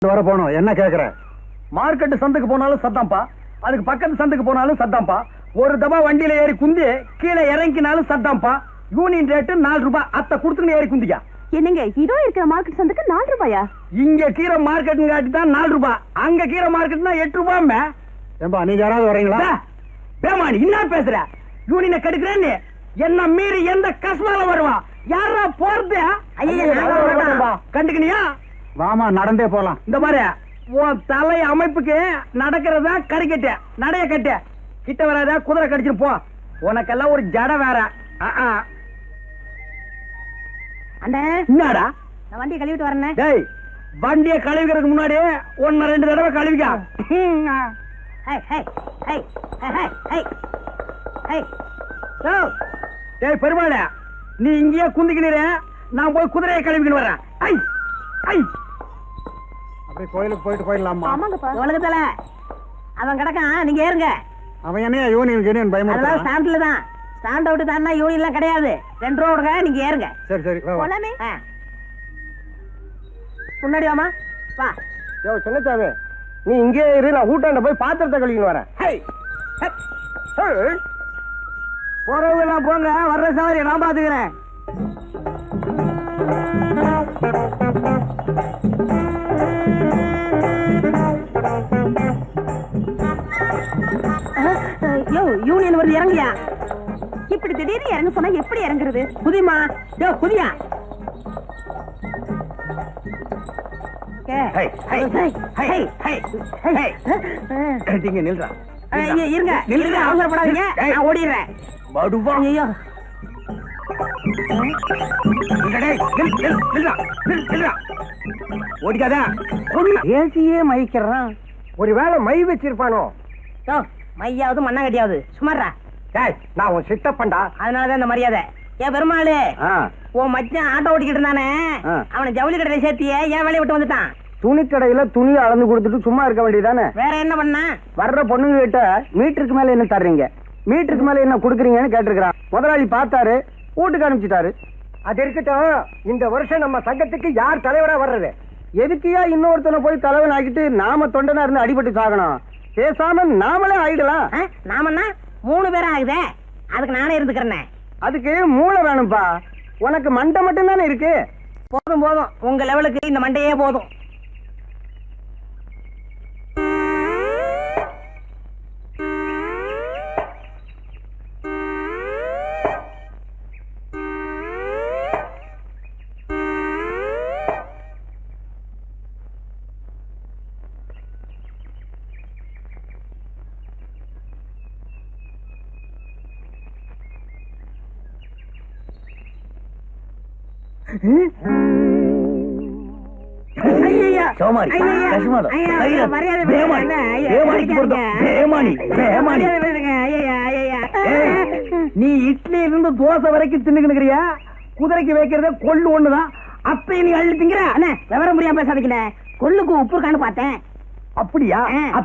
வர போனோம். என்ன கேக்குற? மார்க்கெட் சந்துக்கு போனாலும் சத்தாம்பா, அதுக்கு பக்கத்து சந்துக்கு போனாலும் சத்தாம்பா. ஒரு தபா வண்டியில ஏறி குந்தி கீழே இறங்கினாலும் சத்தாம்பா. யூனியன் ரேட்டு 4 ரூபாய். அத்தை கொடுத்துன்னு ஏறி குந்திக்கா. என்னங்க இதோ இருக்கிற மார்க்கெட் சந்துக்கு 4 ரூபாயா? இங்க கீரை மார்க்கெட் காட்டி தான் 4 ரூபாய், அங்க கீரை மார்க்கெட்னா 8 ரூபாய். ஏம்பா நீங்க யாராவது வரீங்களா? பேமானி என்ன பேசுற? யூனியனை கெடுக்கிறேன்னு என்ன மீறி எந்த கஸ்மால வருவா? யாரா போறது? கண்டுக்கணியா? வாமா நடந்தே போலாம். இந்த மாதிரி உன் தலை அமைப்புக்கு நடக்கிறதா கறிக்கட்ட நடைய கட்ட கிட்ட வராத குதிரை கடிச்சிட்டு போ. உனக்கெல்லாம் ஒரு ஜட வேற. என்னடா நான் வண்டியை கழுவிட்டு வரேன். டேய், வண்டியை கழுவிக்கிறதுக்கு முன்னாடி 1-2 தடவை கழுவிக்கா. டேய் பெருமாள, நீ இங்கேயே குந்திக்கினீர, நான் போய் குதிரையை கழுவிக்கின்னு வரேன். அப்படியே கோயிலுக்கு போயிட்டு போயிடலாமா? ஆமாங்கப்பா. உலகத்துல அவன் கிடக்கான், நீங்க ஏறுங்க. அவன் என்ன யூனியன் பயமா? அதெல்லாம் ஸ்டாண்ட்ல தான். ஸ்டாண்ட் அவுட் தானா யூனியன்லாம் கிடையாது. 2 ரூபா விடுங்க, நீங்க ஏறுங்க. சரி சரி வா, வா. போலாமே. முன்னாடி வாமா வா. யோ சின்னச்சாமி, நீ இங்கே இரு, நான் ஊட்டாண்ட போய் பாத்திரத்தை கழுவின்னு வரேன். போறவங்க போங்க, வர்ற சவாரி நான் பாத்துக்கிறேன். யோ யூனியன் வருது, இறங்கியா. இப்படி திடீர்னு இறங்க சொன்னா எப்படி இறங்குறது? குதிமா. யோ குதியா. இருங்க இருங்க, அவசரப்படாதீங்க, நான் ஓடிடுறேன். ஐயோ ஓடிக்காத. ஏசியே மயிக்கிறான். ஒருவேளை மை வச்சிருப்பானோ? யோ மையாவது மண்ணாங்கட்டியாவது சுமாரா. நான் உன் சித்தப்பண்டா, அதனாலதான் இந்த மரியாதை. ஏன் பெருமாளு, உன் மச்சான் ஆட்டோ ஓட்டிக்கிட்டு இருந்தானே, அவனை ஜவுளி கடையில சேர்த்தியே ஏன் வேலையை விட்டு வந்துட்டான்? துணி கடையில துணியை அளந்து கொடுத்துட்டு சும்மா இருக்க வேண்டியதானே? வேற என்ன பண்ண? வர்ற பொண்ணுங்க கிட்ட மீட்டருக்கு மேல என்ன தர்றீங்க, மீட்டருக்கு மேல என்ன குடுக்குறீங்கன்னு கேட்டிருக்கிறான். முதலாளி பார்த்தாரு, வீட்டுக்கு அனுப்பிச்சிட்டாரு. அது இருக்கட்டும், இந்த வருஷம் நம்ம சங்கத்துக்கு யார் தலைவரா வர்றது? எதுக்கியா இன்னொருத்தனை போய் தலைவன் ஆக்கிட்டு நாம தொண்டனா இருந்து அடிபட்டு சாகணும்? பேசாம நாமளே ஆயிடலாம். நாமன்னா 3 பேரும் ஆகுதே, அதுக்கு நானே இருந்துக்கிறேன். அதுக்கு மூளை வேணும்பா, உனக்கு மண்டை மட்டும் தானே இருக்கு. போதும் போதும், உங்க லெவலுக்கு இந்த மண்டையே போதும். நீ இட்லி இருந்து தோசை வரைக்கும் தின்னுக்கிறியா? குதிரைக்கு வைக்கிறத கொள்ளு ஒண்ணுதான், அப்ப நீ அள்ளி திங்கிற. விவரம் முடியாம பேசாதீங்க. கொள்ளுக்கு உப்பு இருக்கான்னு பார்த்தேன். அப்படியா?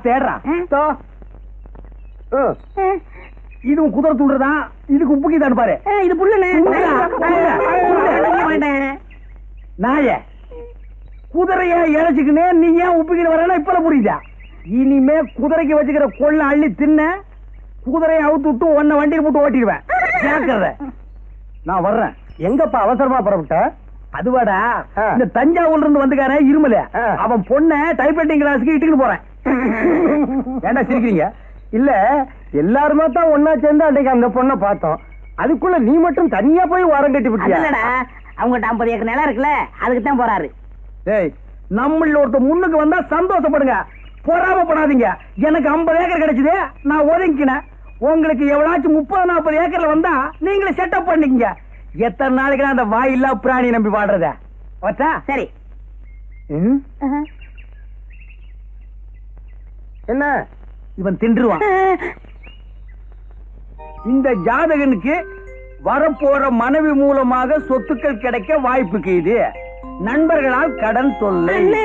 தேடுறா. இதுவும் குதிரை தூண்டுறதான், இதுக்கு உப்புக்கு தான் பாரு. இது புல்லுன்னு நாய குதிரைய இழைச்சுக்கினே நீ ஏன் உப்புக்கிட்டு வரனா இப்ப புரியுதா? இனிமே குதிரைக்கு வச்சுக்கிற கொள்ள அள்ளி தின்ன, குதிரையை அவுத்து விட்டு உன்னை வண்டியில் போட்டு ஓட்டிடுவேன். கேட்கறத நான் வர்றேன். எங்கப்பா அவசரமா புறப்பட்ட? அதுவாடா, இந்த தஞ்சாவூர்ல இருந்து வந்துக்கார இருமல, அவன் பொண்ண டைப்ரைட்டிங் கிளாஸுக்கு இட்டுக்கிட்டு போறேன். ஏண்டா சிரிக்கிறீங்க? இல்ல, எல்லாருமே தான் ஒன்னா சேர்ந்து அன்னைக்கு அந்த பொண்ணை பார்த்தோம். அதுக்குள்ள நீ மட்டும் தனியா போய் வாரம் கட்டி விட்டியா? அவங்ககிட்ட 50 ஏக்கர் நிலம் இருக்குல்ல, அதுக்கு தான் போறாரு. ஏய், நம்மள ஒருத்த முன்னுக்கு வந்தா சந்தோஷப்படுங்க, பொறாமப்படாதீங்க. எனக்கு 50 ஏக்கர் கிடைச்சது, நான் ஒதுங்கினேன். உங்களுக்கு எவ்வளாச்சும் 30-40 ஏக்கர்ல வந்தா நீங்களே செட்டப் பண்ணிக்கங்க. எத்தனை நாளைக்கு அந்த வாயில்லா பிராணி நம்பி வாடுறத? சரி. என்ன இவன் தின்றுவான்? இந்த ஜாதகனுக்கு வரப்போற மனைவி மூலமாக சொத்துக்கள் கிடைக்க வாய்ப்புக்கு இது. நண்பர்களால் கடன் தொல்லை. அண்ணே.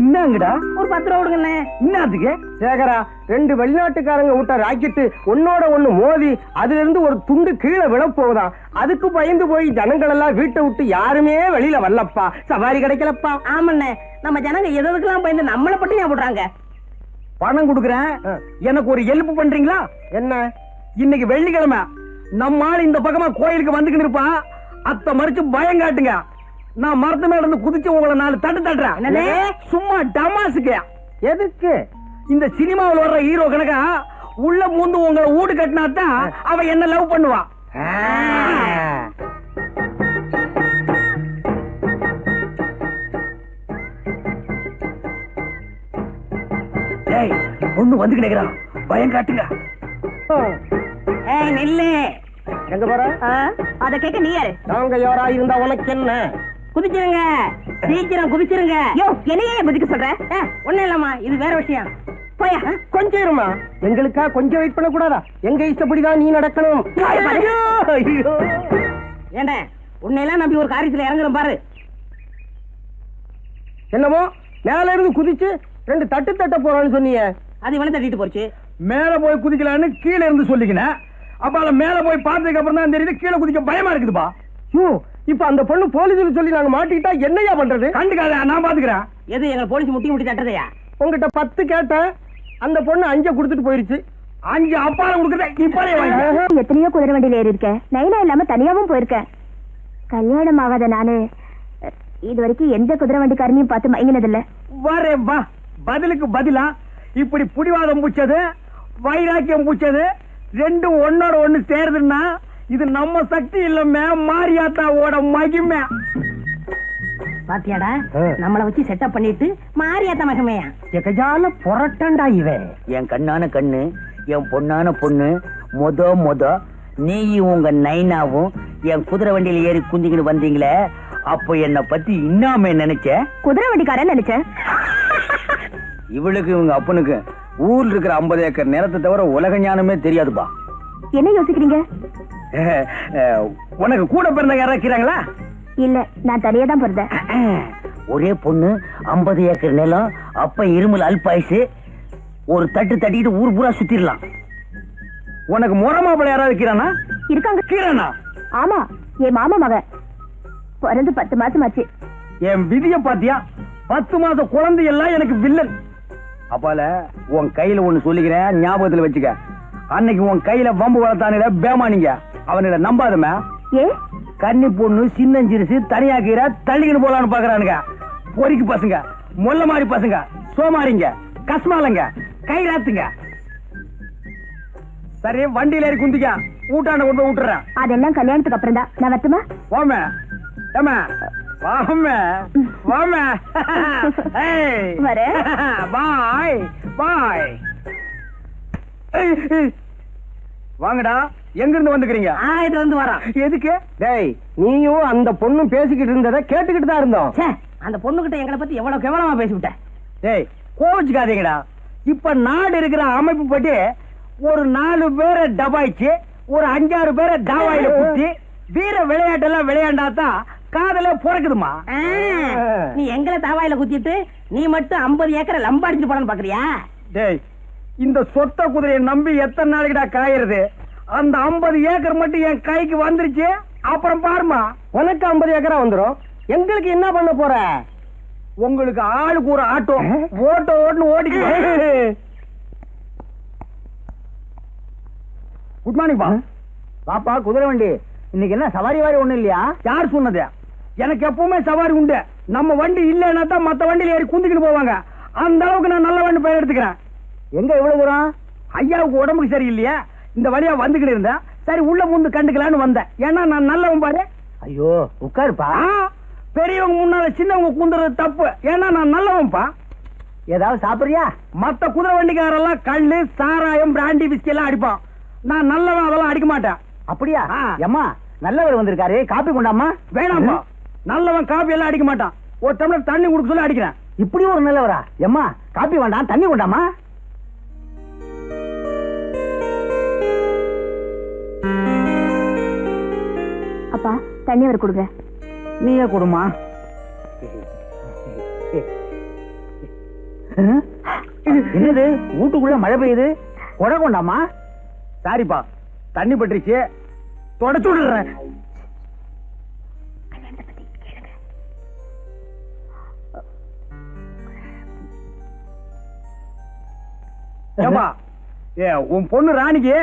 என்னங்கடா ஒரு 10 ரூபா கொடுங்கண்ணே. என்னத்துக்கு? சேகரா, 2 வெளிநாட்டுக்காரங்க விட்ட ராக்கெட்டு ஒன்னோட ஒண்ணு மோதி அதுல இருந்து ஒரு துண்டு கீழே விழப்போகுதாம். அதுக்கு பயந்து போய் ஜனங்கள் எல்லாம் வீட்டை விட்டு யாருமே வெளியில வரலப்பா. சவாரி கிடைக்கலப்பா. ஆமாண்ணே, நம்ம ஜனங்க எதுக்கெல்லாம் பயந்து நம்மளை பட்டி ஞாபகம் போடுறாங்க. பணம் கொடுக்குறேன், எனக்கு ஒரு ஹெல்ப் பண்றீங்களா? என்ன? இன்னைக்கு வெள்ளிக்கிழமை, நம்ம ஆள் இந்த பக்கமா கோயிலுக்கு வந்துக்கிட்டு இருப்பான். அத்தை மறிச்சு பயம் காட்டுங்க. நான் மரத்து மேல இருந்து குதிச்சு உங்களை 4 தட்டு தட்டுறேன். என்னது? சும்மா டமாசுக்கு. எதுக்கு? இந்த சினிமாவில் வர்ற ஹீரோ கணக்கா உள்ள பூந்து உங்களை வீடு கட்டினாதான் அவ என்ன லவ் பண்ணுவா. ஒண்ணு வந்து கிடைக்கிறான், பயம் காட்டுங்க. ஏய் நில்லு. எங்க போற? அத கேட்க நீ யாரு? நாங்க யாரா இருந்தா உனக்கு என்ன? குதிச்சிருங்க, சீக்கிரம் குதிச்சிருங்க. யோ, என்னையே குதிக்க சொல்ற? ஒண்ணும் இல்லம்மா, இது வேற விஷயம். போயா. கொஞ்சம் இருமா. எங்களுக்கா கொஞ்சம் வெயிட் பண்ண கூடாதா? எங்க இஷ்டப்படிதான் நீ நடக்கணும். ஐயோ, ஏண்டா உன்னையெல்லாம் நம்பி ஒரு காரியத்துல இறங்குறோம் பாரு. என்னமோ மேல இருந்து குதிச்சு 2 தட்டு தட்ட போறான்னு சொன்னீங்க. அது இவனை தட்டிட்டு போச்சு. மேல போய் குதிக்கலான்னு கீழே இருந்து சொல்லிக்கினேன். அப்ப மேல போய் பார்த்ததுக்கு அப்புறம் தான் தெரியுது கீழே குதிக்க பயமா இருக்குதுப்பா. இப்ப அந்த பொண்ணு போலீஸ் சொல்லி நாங்க மாட்டிக்கிட்டா என்னையா பண்றது? கண்டுக்காத, நான் பாத்துக்கிறேன். எது எங்க போலீஸ் முட்டி தட்டதையா? உங்ககிட்ட 10 கேட்டேன், அந்த பொண்ணு 5 கொடுத்துட்டு போயிருச்சு. 5 அப்பால கொடுக்குறேன், இப்பாலே வாங்க. எத்தனையோ குதிரை வண்டியில ஏறி இருக்கேன், நைனா இல்லாம தனியாவும் போயிருக்கேன். கல்யாணம் ஆகாத நானு இது வரைக்கும் எந்த குதிரை வண்டிக்காரனையும் பார்த்து மயங்கினது இல்ல. வரே வா, பதிலுக்கு பதிலா இப்படி புடிவாதம் பூச்சது, வைராக்கியம் பூச்சது, ரெண்டும் ஒன்னோட ஒண்ணு சேருதுன்னா இது நம்ம சக்தி இல்லமே, மாரியாத்தாவோட மகிமை. பாத்தியாடா, நம்மள வச்சு செட்டப் பண்ணிட்டு மாரியாத்த மகமையா எகஜால புரட்டண்டா இவன். என் கண்ணான கண்ணு, என் பொண்ணான பொண்ணு, மொத நீயும் உங்க நைனாவும் என் குதிரை வண்டியில ஏறி குந்திக்கிட்டு வந்தீங்களே, அப்போ என்ன பத்தி இன்னாம நினைச்ச? குதிரை வண்டிக்காரன் நினைச்சேன். இவளுக்கு இவங்க அப்பனுக்கு ஊர்ல இருக்கிற 50 ஏக்கர் நிலத்தை தவிர உலக ஞானமே தெரியாதுப்பா. என்ன யோசிக்கிறீங்க? உனக்கு கூட பிறந்த யாரா இருக்கிறாங்களா? இல்ல, நான் தனியா தான் பிறந்தேன். ஒரே பொண்ணு, 50 ஏக்கர் நிலம், அப்ப இருமல் அல்பாயுசு, ஒரு தட்டு தட்டிட்டு ஊர் பூரா சுத்திரலாம். உனக்கு முறமாப்பிள்ள யாராவது இருக்கிறானா? இருக்காங்க. கீரனா? ஆமா, என் மாமா மகன் பிறந்து 10 மாசம் ஆச்சு. என் விதிய பாத்தியா? 10 மாசம் குழந்தை எல்லாம் எனக்கு வில்லன். அப்பால உன் கையில ஒண்ணு சொல்லிக்கிறேன், ஞாபகத்துல வச்சுக்க. அன்னைக்கு உன் கையில வம்பு வளர்த்தானிட பேமானிங்க, அவனிட நம்பாதமே. ஏ, கன்னி பொண்ணு சின்னஞ்சிரிசு தனியா கீரை தள்ளிக்கிட்டு போலான்னு பாக்குறானுங்க. பொறிக்கு பசங்க, மொல்ல மாதிரி பசங்க, சோமாரிங்க, கஸ்மாலங்க, கைராத்துங்க. சரி, வண்டியில ஏறி குந்திக்க, ஊட்டாண்ட கொண்டு போய் விட்டுறேன். அதெல்லாம் கல்யாணத்துக்கு அப்புறம் தான். நான் வரட்டுமா? வாமே ஏமா, வாமே வாமே. வரேன். பாய் பாய். வாங்கடா, எங்க இருந்து வந்துக்கிறீங்க? ஆயிட்டு வந்து வரோம். எதுக்கு? டேய், நீயும் அந்த பொண்ணும் பேசிக்கிட்டு இருந்ததை கேட்டுக்கிட்டு தான் இருந்தோம். ச்சே, அந்த பொண்ணுகிட்ட எங்களை பத்தி எவ்வளவு கேவலமா பேசிவிட்டேன். டேய், கோவிச்சுக்காதீங்கடா. இப்ப நாடு இருக்கிற அமைப்பு படி ஒரு 4 பேரை டபாய்ச்சு, ஒரு 5-6 பேரை தாவாயில குத்தி வீர விளையாட்டெல்லாம் விளையாண்டாதான் காதல பிறக்குதுமா. நீ எங்களை தாவாயில குத்திட்டு நீ மட்டும் 50 ஏக்கரை லம்பாடிச்சு போடன்னு பாக்குறியா? டேய், இந்த சொத்த குதிரையை நம்பி எத்தனை நாளைக்குடா காயறது? அந்த 50 ஏக்கர் மட்டும் என் கைக்கு வந்துருச்சு, அப்புறம் பாருமா. உனக்கு 50 ஏக்கரா வந்துரும், எங்களுக்கு என்ன பண்ண போற? உங்களுக்கு ஆளுக்கு ஒரு ஆட்டோ ஓட்டோ ஓட்டுன்னு ஓடிக்கு. குட் மார்னிங் பா. பாப்பா, குதிரை வண்டி இன்னைக்கு என்ன சவாரி வாரி ஒண்ணு இல்லையா? யார் சொன்னது? எனக்கு எப்பவுமே சவாரி உண்டு. நம்ம வண்டி இல்லைன்னா தான் மத்த வண்டியில ஏறி குந்திக்கிட்டு போவாங்க. அந்த அளவுக்கு நான் நல்ல வண்டி பெயர் எடுத்துக்கிறேன். எங்க இவ்வளவு தூரம்? ஐயாவுக்கு உடம்புக்கு சரியில்லையா, இந்த வழியா வந்துகிட்டு இருந்தேன். சரி, உள்ள முந்து கண்டுக்கலான்னு வந்தேன். ஏன்னா நான் நல்லவன் பாரு. ஐயோ, உட்காருப்பா. பெரியவங்க முன்னால சின்னவங்க குந்துறது தப்பு. ஏன்னா நான் நல்லவன்பா. ஏதாவது சாப்பிடுறியா? மத்த குதிரை வண்டிக்காரெல்லாம் கள்ளு, சாராயம், பிராண்டி, பிஸ்கி எல்லாம் அடிப்பான். நான் நல்லவன், அதெல்லாம் அடிக்க மாட்டேன். அப்படியா? அம்மா, நல்லவர் வந்திருக்காரு, காப்பி கொண்டாமா? வேணாம்பா, நல்லவன் காப்பி எல்லாம் அடிக்க மாட்டான். ஒரு டம்ளர் தண்ணி குடுக்க சொல்லி அடிக்கிறேன். இப்படி ஒரு நல்லவரா? எம்மா, காப்பி வேண்டாம், தண்ணி கொண்டாமா? அப்பா, தண்ணி வர கொடுங்க. நீயே கொடுமா. என்னது வீட்டுக்குள்ள மழை பெய்யுது? கொடை கொண்டாமா? சாரிப்பா, தண்ணி பட்டுருச்சு, தொடச்சு விடுறேன். ஏமா, உன் பொண்ணு ராணிக்கு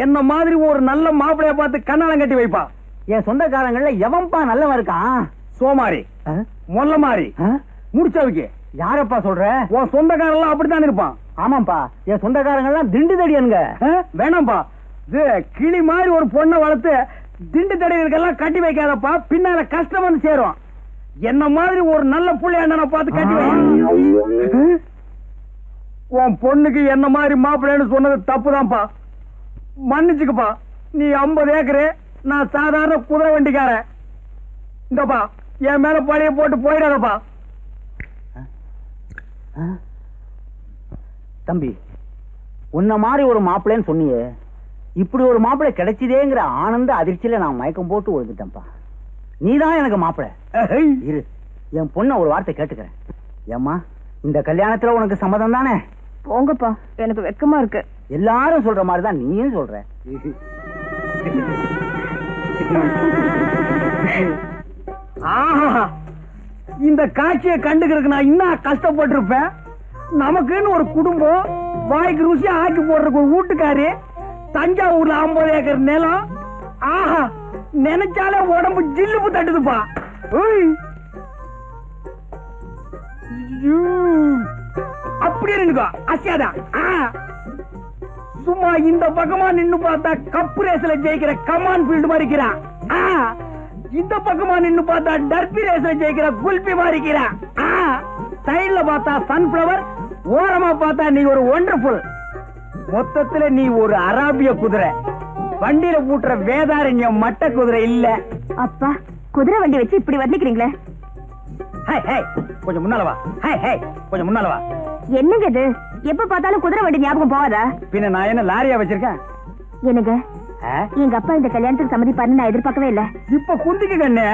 என்ன மாதிரி ஒரு நல்ல மாப்பிளைய பார்த்து கண்ணாலம் கட்டி வைப்பா. என் சொந்தக்காரங்கள எவன்பா நல்லவன் இருக்கான்? சோமாரி, மொல்ல மாறி, முடிச்சவுக்கு. யாரப்பா சொல்ற? உன் சொந்தக்காரெல்லாம் அப்படித்தான் இருப்பான். ஆமாப்பா, என் சொந்தக்காரங்கெல்லாம் திண்டு தடியனுங்க. வேணாம்பா, கிளி மாதிரி ஒரு பொண்ணை வளர்த்து திண்டு தடியனுக்கெல்லாம் கட்டி வைக்காதப்பா, பின்னால கஷ்டம் வந்து சேரும். என்ன மாதிரி ஒரு நல்ல புள்ளைய பார்த்து கட்டி வை. உன் பொண்ணுக்கு என்ன மாதிரி மாப்பிள்ளைன்னு சொன்னது தப்புதான்ப்பா, மன்னிச்சுக்கப்பா. நீ 50 ஏக்கரு, நான் சாதாரண குதிரை வண்டிக்காரன். இந்தப்பா, என் மேல பழைய போட்டு போயிடாதப்பா. தம்பி, உன்ன மாதிரி ஒரு மாப்பிள்ளைன்னு சொன்னியே, இப்படி ஒரு மாப்பிள்ளை கிடைச்சதேங்கிற ஆனந்த அதிர்ச்சியில நான் மயக்கம் போட்டு விழுந்துட்டேன்ப்பா. நீதான் எனக்கு மாப்பிள்ளை. இரு, என் பொண்ண ஒரு வார்த்தை கேட்டுக்கிறேன். ஏம்மா, இந்த கல்யாணத்துல உனக்கு சம்மதம் தானே? போங்கப்பா, எனக்கு வெக்கமா இருக்கு. எல்லாரும் சொல்ற மாதிரிதான் நீயும் சொல்ற. இந்த காட்சியை கண்டுக்கிறதுக்கு நான் இன்னும் கஷ்டப்பட்டிருப்பேன். நமக்குன்னு ஒரு குடும்பம், வாய்க்கு ருசியா ஆக்கி போடுறதுக்கு ஒரு வீட்டுக்காரி, தஞ்சாவூர்ல 50 ஏக்கர் நிலம். ஆஹா, நினைச்சாலே உடம்பு ஜில்லுப்பு தட்டுதுப்பா. அப்படி இருந்துக்கோ, அசியாதான். சும்மா இந்த பக்கமா நின்னு பார்த்தா கப்பு ரேஸ்ல ஜெயிக்கிற கமான் ஃபீல்டு மாதிரி இருக்கிறான். இந்த பக்கமா நின்னு பார்த்தா டர்பி ரேஸ்ல ஜெயிக்கிற குல்பி மாதிரி இருக்கிறான். சைடுல பார்த்தா சன்ஃபிளவர், ஓரமா பார்த்தா நீ ஒரு ஒண்டர்ஃபுல். மொத்தத்துல நீ ஒரு அராபிய குதிரை, வண்டியில பூட்டுற வேதாரண்யம் மட்ட குதிரை இல்ல. அப்பா, குதிரை வண்டி வச்சு இப்படி வர்ணிக்கிறீங்களே. கொஞ்சம் முன்னால வா. கொஞ்சம் முன்னால வா. என்னங்க இது? எப்ப பார்த்தாலும் குதிரை வண்டி ஞாபகம் போவாதா? பின்ன நான் என்ன லாரியா வச்சிருக்கேன்? என்னங்க, எங்க அப்பா இந்த கல்யாணத்துக்கு சம்மதிப்பாருன்னு நான் எதிர்பார்க்கவே இல்ல. இப்ப குந்திக்கு கண்ணு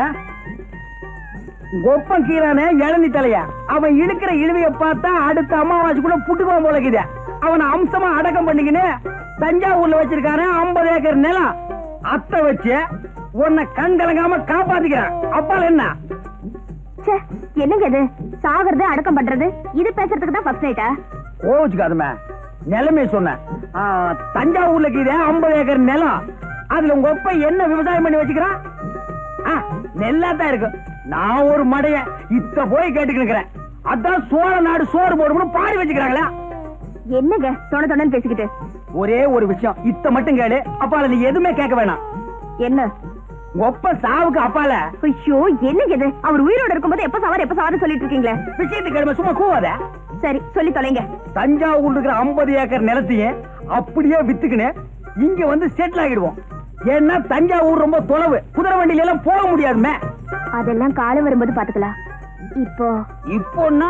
கொப்பம் கீரானே இளநி தலையா, அவன் இழுக்கிற இழுவைய பார்த்தா அடுத்த அமாவாசை கூட புட்டுக்குவான் போலக்குது. அவனை அம்சமா அடக்கம் பண்ணிக்கின்னு தஞ்சாவூர்ல வச்சிருக்காரு 50 ஏக்கர் நிலம். அத்தை வச்சு உன்னை கண் கலங்காம காப்பாத்திக்கிறான். அப்பால என்ன? என்னங்க இது? சாகிறது அடக்கம் பண்றது, இது பேசுறதுக்கு தான் ஃபர்ஸ்ட் நைட்டா? கோச்சுக்காதுமே, நிலைமை சொன்னேன். தஞ்சாவூர்ல கீழே 50 ஏக்கர் நிலம், அதுல உங்க ஒப்ப என்ன விவசாயம் பண்ணி வச்சுக்கிறான்? நெல்லாதான் இருக்கு. நான் ஒரு மடைய இத்த போய் கேட்டுக்கிறேன். அதான் சோழ நாடு சோறு போடும்னு பாடி வச்சுக்கிறாங்களா? என்னங்க தொண தொணன்னு பேசிக்கிட்டு? ஒரே ஒரு விஷயம், இத்த மட்டும் கேளு. அப்பால நீ எதுவுமே கேட்க வேணாம். என்ன? ஒப்ப சாவுக்கு அப்பால. ஐயோ, என்னங்க இது? அவர் உயிரோட இருக்கும்போது எப்ப சாவாரு சொல்லிட்டு இருக்கீங்களே. விஷயத்துக்கு கேளுமே, சும்மா கூவாத. சரி, சொல்லி தொலைங்க. தஞ்சாவூர் இருக்கிற 50 ஏக்கர் நிலத்தையே அப்படியே வித்துக்கின்னு இங்க வந்து செட்டில் ஆகிடுவோம். ஏன்னா தஞ்சாவூர் ரொம்ப தொலைவு, குதிரை வண்டியில எல்லாம் போக முடியாதுமே. அதெல்லாம் காலம் வரும்போது பாத்துக்கலாம். இப்போன்னா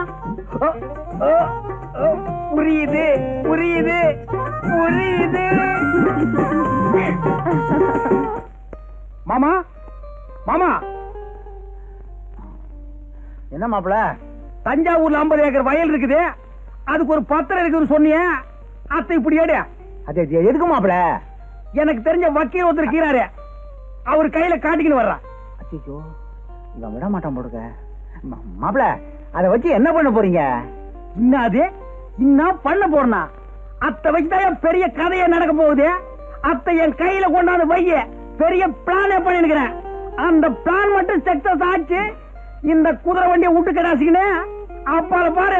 புரியுது புரியுது புரியுது. மாமா, மாமா, என்ன மாப்பிள? தஞ்சாவூர்ல 50 ஏக்கர் வயல் இருக்குது, அதுக்கு ஒரு பத்திரம் இருக்குன்னு சொன்னிய. அத்தை இப்படி ஏடு. அது எதுக்கு மாப்பிள? எனக்கு தெரிஞ்ச வக்கீல் ஒருத்தர் இருக்கிறாரு, அவர் கையில காட்டிக்கின்னு வர்றான். அச்சோ, இவன் விட மாட்டான் போடுங்க. மாப்பிள, அதை வச்சு என்ன பண்ண போறீங்க? இன்னாது இன்னும் பண்ண போறனா? அத்தை வச்சுதான் பெரிய கதையை நடக்க போகுது. அத்தை என் கையில கொண்டாந்து வைய பெரிய பிளான் பண்ணிருக்கிறேன். அந்த பிளான் மட்டும் சக்சஸ் ஆச்சு, இந்த குதிரை வண்டியை விட்டு கடாசிக்கினே அப்பால பாரு.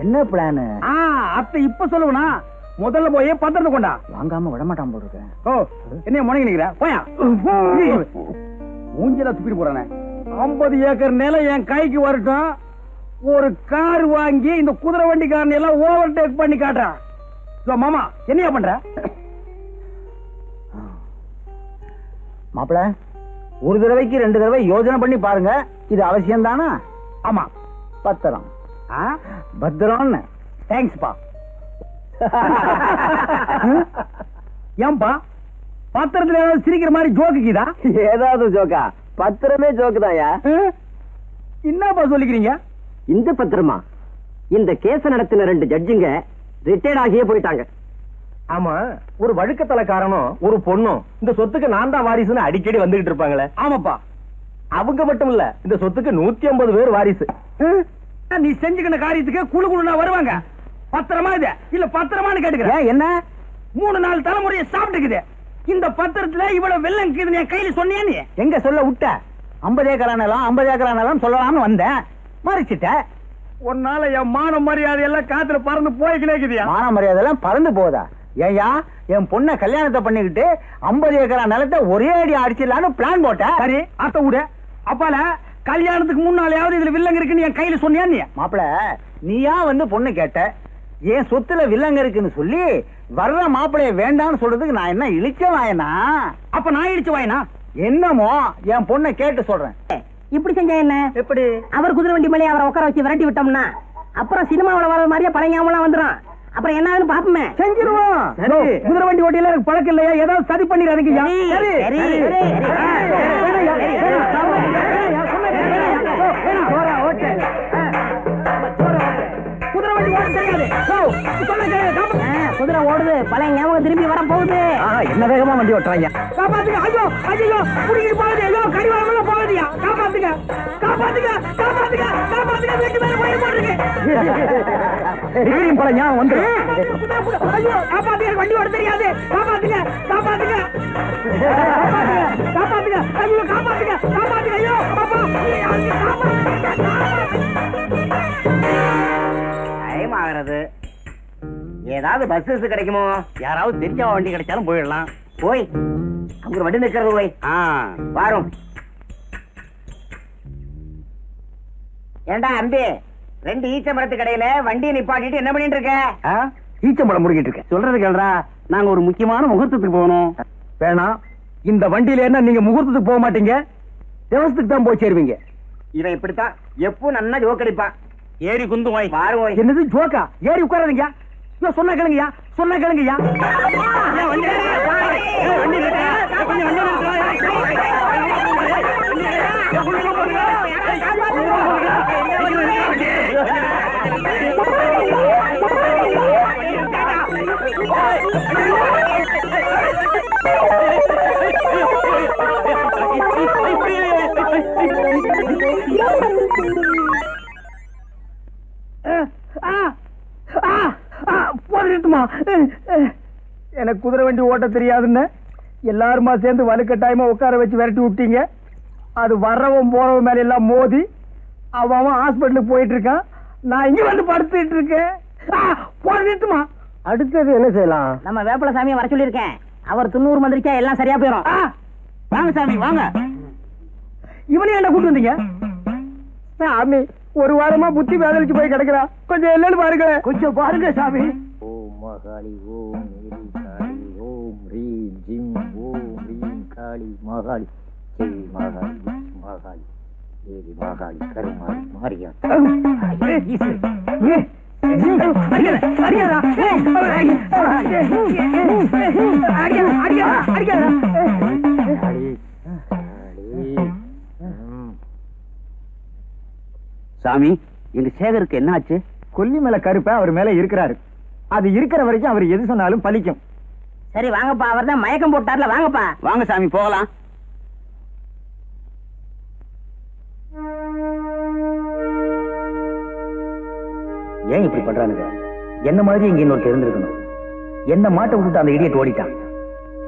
என்ன பிளான்? அத்தை இப்ப சொல்லுவனா? முதல்ல போய் பத்திரத்தை கொண்டா. வாங்காம விட மாட்டான் போட்டுருக்கேன். ஓ, என்ன முடங்கி நிக்கிற? போயா, மூஞ்சில துப்பிட்டு போறானே. 50 ஏக்கர் நிலம் என் கைக்கு வரட்டும், ஒரு கார் வாங்கி இந்த குதிரை வண்டிக்காரன் எல்லாம் ஓவர் டேக் பண்ணி காட்டுறான். மாமா, என்னையா பண்ற? மாப்பிள, ஒரு தடவைக்கு 2 தடவை யோசனை பண்ணி பாருங்க, இது அவசியம் தானா? ஆமா, பத்திரம். பத்திரம். தேங்க்ஸ்பா. ஏன்பா, பத்திரத்துல ஏதாவது சிரிக்கிற மாதிரி ஜோக்குதா? ஏதாவது ஜோக்கா? பத்திரமே ஜோக்கு தாயா. என்னப்பா சொல்லிக்கிறீங்க? இந்த பத்திரமா இந்த கேஸ நடத்தின 2 ஜட்ஜுங்க ரிட்டையர்ட் ஆகியே போயிட்டாங்க. ஆமா, ஒரு வழுக்கத்தலைக்காரனும் ஒரு பொண்ணும் இந்த சொத்துக்கு நான் தான் வாரிசுன்னு அடிக்கடி வந்துகிட்டு இருப்பாங்களே. ஆமாப்பா. அவங்க மட்டும் இல்ல, இந்த சொத்துக்கு 150 பேர் வாரிசு. நீ செஞ்சுக்கிற காரியத்துக்கு குழு குழுனா வருவாங்க. பத்திரமா இது இல்ல பத்திரமான்னு கேட்டுக்கிறேன். என்ன 3-4 தலைமுறையை சாப்பிட்டுக்குது. இந்த பத்திரத்துல இவ்வளவு வெள்ளம் இருக்குது என் கையில சொன்னியா நீ? எங்க சொல்ல விட்ட? 50 ஏக்கரா நிலம் 50 ஏக்கரா நிலம் சொல்லலாம்னு வந்தேன், மறைச்சிட்ட. உன்னால என் மான மரியாதை எல்லாம் காத்துல பறந்து போய்க்கிட்டே. மான மரியாதை எல்லாம் பறந்து போதா? ஏயா, என் பொண்ணை கல்யாணத்தை பண்ணிக்கிட்டு 50 ஏக்கரா நிலத்தை ஒரே அடி அடிச்சிடலான்னு பிளான் போட்ட. சரி, அத்த விட. அப்பால கல்யாணத்துக்கு முன்னாலேயாவது இதுல வில்லங்க இருக்குன்னு என் கையில சொன்னியா நீ? மாப்பிள, நீயா வந்து பொண்ணு கேட்ட, என் சொத்துல வில்லங்க இருக்குன்னு சொல்லி வர்ற மாப்பிளைய வேண்டாம்னு சொல்றதுக்கு நான் என்ன இழிச்ச வாயனா? அப்ப நான் இடிச்சு வாயினா? என்னமோ என் பொண்ணை கேட்டு சொல்றேன். இப்படி செஞ்சா என்ன? எப்படி? அவர் குதிரை வண்டி மேலே அவரை உட்கார வச்சு விரட்டி விட்டோம்னா அப்புறம் சினிமாவில் வர மாதிரியே பழங்காமலாம் வந்துடும். அப்புறம் என்ன பாப்போமே. செஞ்சிருவோம். குதிரை வண்டி ஓட்டியில எனக்கு பழக்கம் இல்லையா? ஏதாவது சதி பண்ணிடுறதுக்கு. குதிரை ஓடுது, பழைய ஞாபகம் திரும்பி வர போகுது. என்ன வேகமா வண்டி ஓட்டுறாங்க. காப்பாத்துங்க. ஐயோ ஐயோ, குடிக்கிட்டு போகுது. ஐயோ, கடிவாளம் போகுதுயா. காப்பாத்துங்க காப்பாத்துங்க காப்பாத்துங்க காப்பாத்துங்க. வீட்டு மேல போய் போட்டுருக்கு. பல ஞாபகம் வந்து. ஐயோ, காப்பாத்துங்க. வண்டி ஓட தெரியாது. காப்பாத்துங்க காப்பாத்துங்க காப்பாத்துங்க. ஐயோ, காப்பாத்துங்க காப்பாத்துங்க. ஐயோ அப்பா, டைம் ஆகிறது. ஏதாவது பஸ் கிடைக்குமோ? யாராவது தெரிஞ்ச வண்டி கிடைச்சாலும் போயிடலாம். போய் அங்க வண்டி நிக்கிறது. போய் வாரும். ஏண்டா அம்பி, 2 ஈச்சம்பழத்து கடையில வண்டியை நிப்பாட்டிட்டு என்ன பண்ணிட்டு இருக்க? ஈச்சம்பழம் முடிக்கிட்டு இருக்கேன். சொல்றது கேள்றா, நாங்க ஒரு முக்கியமான முகூர்த்தத்துக்கு போகணும். வேணாம், இந்த வண்டியில என்ன நீங்க முகூர்த்தத்துக்கு போக மாட்டீங்க, தேவசத்துக்கு தான் போய் சேருவீங்க. இவன் இப்படித்தான் எப்போ நன்னா ஜோக் அடிப்பான். ஏறி குந்து போய் பாரு. என்னது ஜோக்கா? ஏறி உட்காராதீங்க. சொன்ன கேளுங்கய்யா, சொன்ன கேளுங்கய்யா. எனக்கு குதிரை வண்டி ஓட்ட தெரியாதுன்னு எல்லாருமா சேர்ந்து வலுக்கட்டாயமா உட்கார வச்சு விரட்டி விட்டீங்க. அது வர்றவன் போறவன் மேல எல்லாம் மோதி அவன் ஹாஸ்பிட்டலுக்கு போயிட்டு இருக்கான். நான் இங்க வந்து படுத்துட்டு இருக்கேன். போட்டுமா அடுத்தது என்ன செய்யலாம்? நம்ம வேப்பல சாமியை வர சொல்லியிருக்கேன். அவர் 90 மந்திரிச்சா எல்லாம் சரியா போயிடும். வாங்க சாமி வாங்க. இவனையும் என்ன கூட்டு வந்தீங்க? சாமி ஒரு வாரமா புத்தி வேதனைக்கு போய் கிடக்குறா. கொஞ்சம் என்னன்னு பாருங்க. கொஞ்சம் பாருங்க சாமி. ஓம் மகாளி ஓம் மேரி காளி ஓம் ரீம் ஜிம் ஓம் ரீம் காளி மகாளி ஜெய் மகாளி மகாளி தேவி மகாளி கருமாளி மாரியா. சாமி, எங்க சேகருக்கு என்ன ஆச்சு? கொல்லி மேல கருப்ப அவர் மேல இருக்கிறாரு. அது இருக்கிற வரைக்கும் அவர் எது சொன்னாலும் பலிக்கும். சரி வாங்கப்பா, அவர் தான் மயக்கம் போட்டார்ல. வாங்கப்பா. வாங்க சாமி போகலாம். ஏன் இப்படி பண்றானுங்க? என்ன மாதிரி இங்க இன்னொரு இருந்திருக்கணும். என்ன மாட்ட விட்டுட்டு அந்த இடியட் ஓடிட்டான்.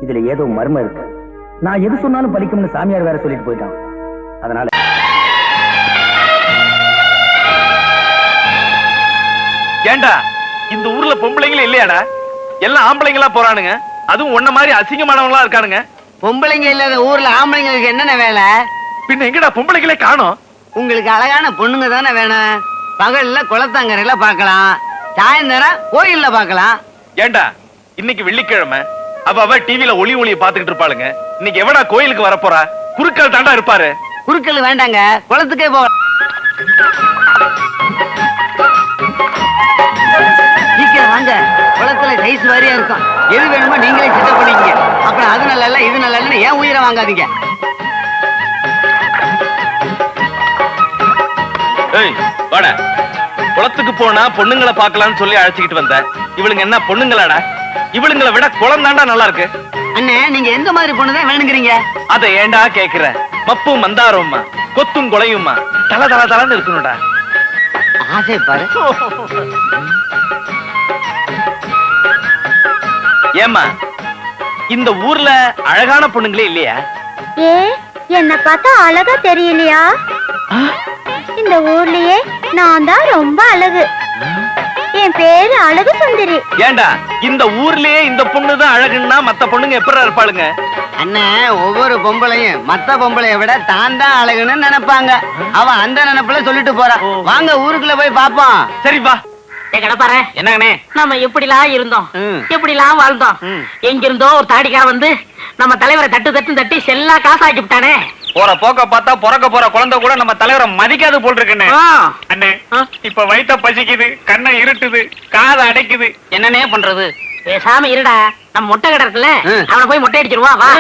இதுல ஏதோ மர்மம் இருக்கு. நான் எது சொன்னாலும் பலிக்கும்னு சாமியார் வேற சொல்லிட்டு போயிட்டான். அதனால ஏண்டா இந்த ஊர்ல பொம்பளைங்களே இல்லையாடா? எல்லாம் ஆம்பளைங்களா போறானுங்க. அதுவும் உன்ன மாதிரி அசிங்கமானவங்களா இருக்கானுங்க. பொம்பளைங்க இல்லாத ஊர்ல ஆம்பளைங்களுக்கு என்னென்ன வேலை? பின்ன எங்கடா பொம்பளைங்களே காணோம்? உங்களுக்கு அழகான பொண்ணுங்க தானே வேணும். பகல்ல குளத்தங்கரையில பாக்கலாம், சாயந்தரம் கோயில்ல பாக்கலாம். ஏண்டா இன்னைக்கு வெள்ளிக்கிழமை அவ டிவில ஒளிய பாத்துக்கிட்டு இருப்பாளுங்க. இன்னைக்கு எவடா கோயிலுக்கு வரப்போறா? குறுக்கால் தாண்டா இருப்பாரு. குறுக்கல் வேண்டாங்க, குளத்துக்கே போ. சீக்கிரம் வாங்க, குளத்துல சைஸ் வாரியா இருக்கும். எது வேணுமோ நீங்களே செட்டப் பண்ணிக்கங்க. அப்புறம் அது நல்லா இல்ல இது நல்லா இல்லன்னு ஏன் உயிரை வாங்காதீங்க. ஏய், வாடா. குளத்துக்கு போனா பொண்ணுங்களை பார்க்கலாம்னு சொல்லி அழைச்சிக்கிட்டு வந்த. இவளுங்க என்ன பொண்ணுங்களாடா? இவளுங்களை விட குளம் தாண்டா நல்லா இருக்கு. அண்ணே நீங்க எந்த மாதிரி பொண்ணுதான் வேணுங்கிறீங்க? அதை ஏண்டா கேக்குற? மப்பும் மந்தாரம்மா, கொத்தும் கொலையுமா, தல தல தலன்னு இருக்கணும்டா. ஆசை பாரு. ஏம்மா, இந்த ஊர்ல அழகான பொண்ணுங்களே இல்லையா? ஏ என்ன பார்த்தா அழகா தெரியலையா? இந்த ஊர்லயே நான் தான் ரொம்ப அழகு. என் பேரு அழகு சுந்தரி. ஏண்டா இந்த ஊர்லயே இந்த பொண்ணுதான் அழகுன்னா மத்த பொண்ணுங்க எப்படி இருப்பாளுங்க? அண்ணே ஒவ்வொரு பொம்பளையும் மத்த பொம்பளைய விட தான் தான் அழகுன்னு நினைப்பாங்க. அவ அந்த நினைப்புல சொல்லிட்டு போறான். வாங்க ஊருக்குள்ள போய் பாப்போம். சரி வா. கிடப்பாரு என்னங்கண்ணே? நம்ம எப்படிலாம் இருந்தோம், ம். எப்படிலாம் வாழ்ந்தோம். எங்கிருந்தோ ஒரு தாடிக்கார வந்து நம்ம தலைவரை தட்டி செல்லா காசாக்கி விட்டானே. போற போக்க பார்த்தா பிறக்க போற குழந்தை கூட நம்ம தலைவரை மதிக்காது போல் இருக்குண்ணே. அண்ணே, இப்ப வயித்த பசிக்குது, கண்ணை இருட்டுது, காதை அடைக்குது. என்னன்னே பண்றது? பேசாம இருடா. நம்ம மொட்டை கடை இருக்குல்ல, ம். அவனை போய் மொட்டை அடிச்சிருவான். வா.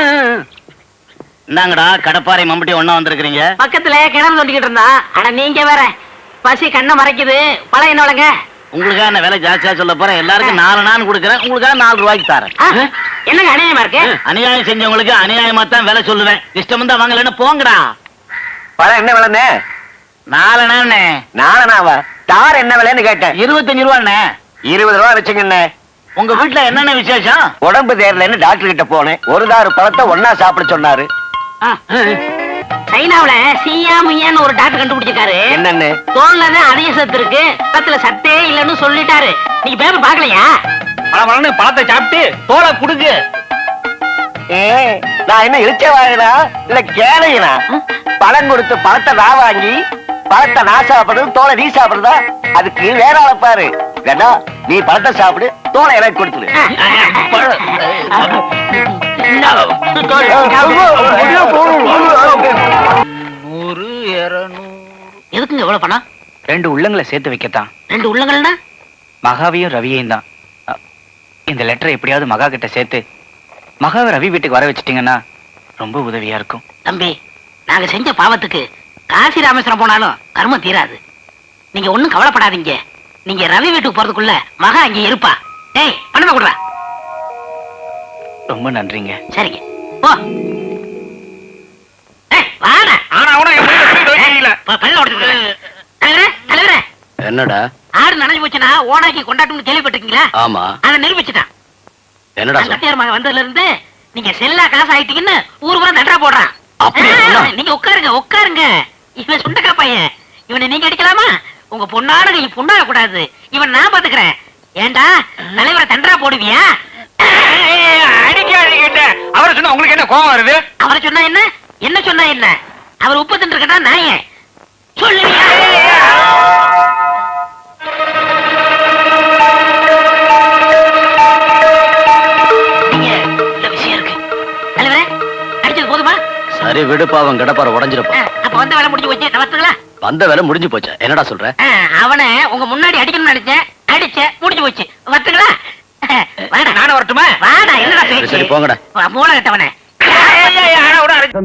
இந்தாங்கடா கடப்பாறை மம்பட்டி ஒண்ணா வந்திருக்கிறீங்க. பக்கத்துல கிணறு தோண்டிக்கிட்டு இருந்தா. ஆனா நீங்க வேற பசி கண்ணை மறைக்குது. பழம் என்ன விலைங்க? உங்களுக்காக நான் விலை ஜாஸ்தியா சொல்ல போறேன். எல்லாருக்கும் 4 நான் கொடுக்குறேன். உங்களுக்காக 4 ரூபாய்க்கு தரேன். என்னங்க அநியாயமா இருக்கு? அநியாயம் செஞ்சவங்களுக்கு அநியாயமா தான் விலை சொல்லுவேன். இஷ்டம் தான் வாங்கலன்னு போங்கடா. பழம் என்ன விலைண்ணே? 4 நானே. 4 நாவா? தார் என்ன விலைன்னு கேட்டேன். 25 ரூபாண்ணே. 20 ரூபா வச்சுங்கண்ணே. உங்க வீட்டுல என்னென்ன விசேஷம்? உடம்பு தேரலன்னு டாக்டர் கிட்ட போனேன். ஒரு தாறு பழத்தை ஒன்னா சாப்பிட சொன்னாரு. சைனாவுல சியா முய்யான்னு ஒரு டாக்டர் கண்டுபிடிச்சிருக்காரு. என்னன்னு? தோல்லதான் அதிக சத்து இருக்கு, பத்துல சத்தே இல்லன்னு சொல்லிட்டாரு. நீங்க பேப்பர் பாக்கலையா? பழம் பழத்தை சாப்பிட்டு தோலை குடுக்கு. நான் என்ன இழிச்ச வாங்கினா இல்ல கேளையினா? பழம் கொடுத்து பழத்தை நான் வாங்கி பழத்தை நான் சாப்பிடுறது, தோலை நீ சாப்பிடுறதா? அதுக்கு வேற ஆள பாரு. வேணா நீ பழத்தை சாப்பிடு, தோலை எனக்கு கொடுத்துரு. எதுக்குங்க எவ்வளவு பணம்? 2 உள்ளங்களை சேர்த்து வைக்கத்தான். 2 உள்ளங்கள்னா? மகாவையும் ரவியையும் தான். இந்த லெட்டரை எப்படியாவது மகா கிட்ட சேர்த்து மகாவை ரவி வீட்டுக்கு வர வச்சிட்டீங்கன்னா ரொம்ப உதவியா இருக்கும். தம்பி, நாங்க செஞ்ச பாவத்துக்கு காசி ராமேஸ்வரம் போனாலும் கர்மம் தீராது. நீங்க ஒண்ணும் கவலைப்படாதீங்க. நீங்க ரவி வீட்டுக்கு போறதுக்குள்ள மகா அங்க இருப்பா. டேய் பணமா கொடுறா. ரொம்ப நன்றிங்க. சரிங்க போ. வாடா. தலைவரே, என்னடா? ஆடு நனைஞ்சு போச்சுன்னா ஓனாக்கி கொண்டாட்டம்னு கேள்விப்பட்டிருக்கீங்களா? ஆமா. அதை நிரூபிச்சுட்டான். என்னடா கத்தியார் மகன் வந்ததுல இருந்து நீங்க செல்லா காசு ஆயிட்டீங்கன்னு ஊர் பூரா நன்றா போடுறான். நீங்க உட்காருங்க. இவன் சுண்டக்கா பையன். இவனை நீங்க அடிக்கலாமா? உங்க பொண்ணாடு நீ பொண்ணாக கூடாது. இவன் நான் பாத்துக்கிறேன். ஏண்டா தலைவரை தண்டரா போடுவியா? அடிக்க அவரை சொன்னா உங்களுக்கு என்ன கோவம் வருது? அவரை சொன்னா என்ன, என்ன சொன்னா என்ன? அவர் உப்பு தின்று இருக்கட்டா நாயே சொல்லுவியா? விஷயம் இருக்கு. தலைவரே அடிச்சது போதுமா? சரி விடுப்பா, அவன் கடப்பார உடஞ்சிருப்பான். அப்ப வந்த வேலை முடிஞ்சு போச்சு. வத்துங்களா? வந்த வேலை முடிஞ்சு போச்சு. என்னடா சொல்ற? அவனை உங்க முன்னாடி அடிக்கணும்னு நினைச்சேன். அடிச்ச முடிஞ்சு போச்சு. வத்துங்களா? நானும் வரட்டுமா? வாடா. என்னடா சரி போங்கடா. மூளை கட்டவனே.